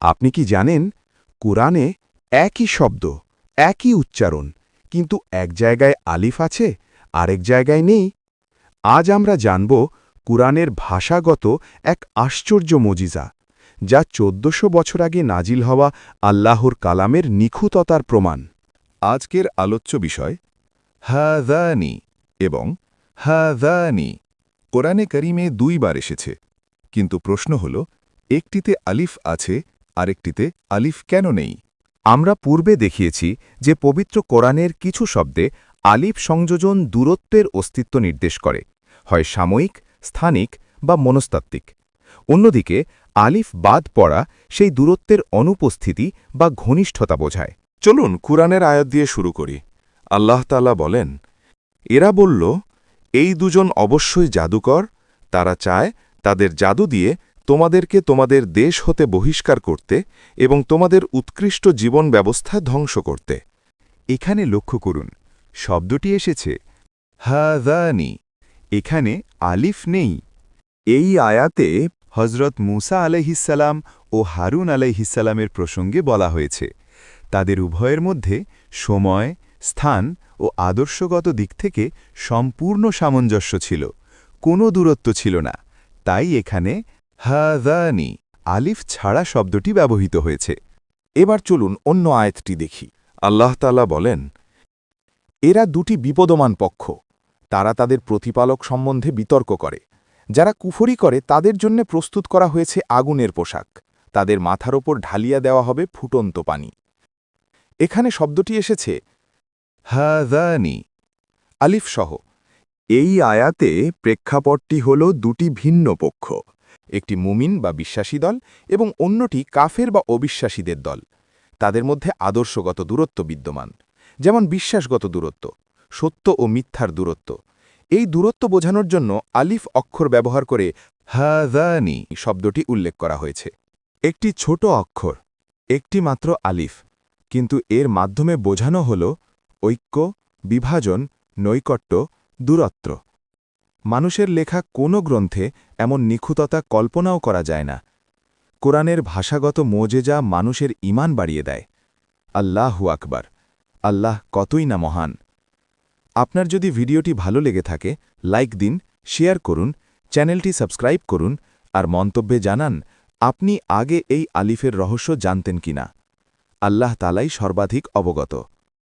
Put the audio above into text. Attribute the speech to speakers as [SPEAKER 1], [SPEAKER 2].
[SPEAKER 1] আপনি কি জানেন কুরআনে একই শব্দ, একই উচ্চারণ, কিন্তু এক জায়গায় আলিফ আছে, আরেক জায়গায় নেই? আজ আমরা জানব কুরআনের ভাষাগত এক আশ্চর্য মজিজা, যা ১৪০০ বছর আগে নাজিল হওয়া আল্লাহর কালামের নিখুঁততার প্রমাণ।
[SPEAKER 2] আজকের আলোচ্য বিষয় হাযানি এবং হাযানি কোরআনে কারিমে ২ বার এসেছে, কিন্তু প্রশ্ন হল একটিতে আলিফ আছে আরেকটিতে আলিফ কেন নেই?
[SPEAKER 3] আমরা পূর্বে দেখিয়েছি যে পবিত্র কোরআনের কিছু শব্দে আলিফ সংযোজন দূরত্বের অস্তিত্ব নির্দেশ করে, হয় সাময়িক, স্থানিক বা মনস্তাত্ত্বিক। অন্যদিকে আলিফ বাদ পড়া সেই দূরত্বের অনুপস্থিতি বা ঘনিষ্ঠতা বোঝায়।
[SPEAKER 1] চলুন কুরআনের আয়াত দিয়ে শুরু করি। আল্লাহ তাআলা বলেন, এরা বলল, এই দুজন অবশ্যই জাদুকর, তারা চায় তাদের জাদু দিয়ে তোমাদেরকে তোমাদের দেশ হতে বহিষ্কার করতে এবং তোমাদের উৎকৃষ্ট জীবন ব্যবস্থা ধ্বংস করতে।
[SPEAKER 3] এখানে লক্ষ্য করুন, শব্দটি এসেছে
[SPEAKER 2] হাযানি।
[SPEAKER 3] এখানে আলিফ নেই। এই আয়াতে হজরত মুসা আলাইহিসসালাম ও হারুন আলাইহিসসালামের প্রসঙ্গে বলা হয়েছে। তাদের উভয়ের মধ্যে সময়, স্থান ও আদর্শগত দিক থেকে সম্পূর্ণ সামঞ্জস্য ছিল, কোনো দূরত্ব ছিল না। তাই এখানে
[SPEAKER 2] হাযানি
[SPEAKER 3] আলিফ ছাড়া শব্দটি ব্যবহৃত হয়েছে।
[SPEAKER 1] এবার চলুন অন্য আয়াতটি দেখি। আল্লাহ তাআলা বলেন, এরা দুটি বিপদমান পক্ষ, তারা তাদের প্রতিপালক সম্বন্ধে বিতর্ক করে। যারা কুফরি করে তাদের জন্য প্রস্তুত করা হয়েছে আগুনের পোশাক, তাদের মাথার ওপর ঢালিয়া দেওয়া হবে ফুটন্ত পানি। এখানে শব্দটি এসেছে
[SPEAKER 2] হাযানি
[SPEAKER 1] আলিফ সহ।
[SPEAKER 3] এই আয়াতে প্রেক্ষাপটটি হল দুটি ভিন্ন পক্ষ।
[SPEAKER 1] একটি মুমিন বা বিশ্বাসী দল এবং অন্যটি কাফের বা অবিশ্বাসীদের দল। তাদের মধ্যে আদর্শগত দূরত্ব বিদ্যমান, যেমন বিশ্বাসগত দূরত্ব, সত্য ও মিথ্যার দূরত্ব। এই দূরত্ব বোঝানোর জন্য আলিফ অক্ষর ব্যবহার করে
[SPEAKER 2] হাযানি
[SPEAKER 1] শব্দটি উল্লেখ করা হয়েছে।
[SPEAKER 3] একটি ছোট অক্ষর, একটি মাত্র আলিফ, কিন্তু এর মাধ্যমে বোঝানো হল ঐক্য, বিভাজন, নৈকট্য, দূরত্ব। মানুষের লেখা কোনো গ্রন্থে এমন নিখুঁততা কল্পনাও করা যায় না। কোরআনের ভাষাগত মোজেজা মানুষের ঈমান বাড়িয়ে দেয়। আল্লাহু আকবার! আল্লাহ কতই না মহান! আপনার যদি ভিডিওটি ভালো লেগে থাকে, লাইক দিন, শেয়ার করুন, চ্যানেলটি সাবস্ক্রাইব করুন, আর মন্তব্যে জানান আপনি আগে এই আলিফের রহস্য জানতেন কিনা। আল্লাহ তাআলাই সর্বাধিক অবগত।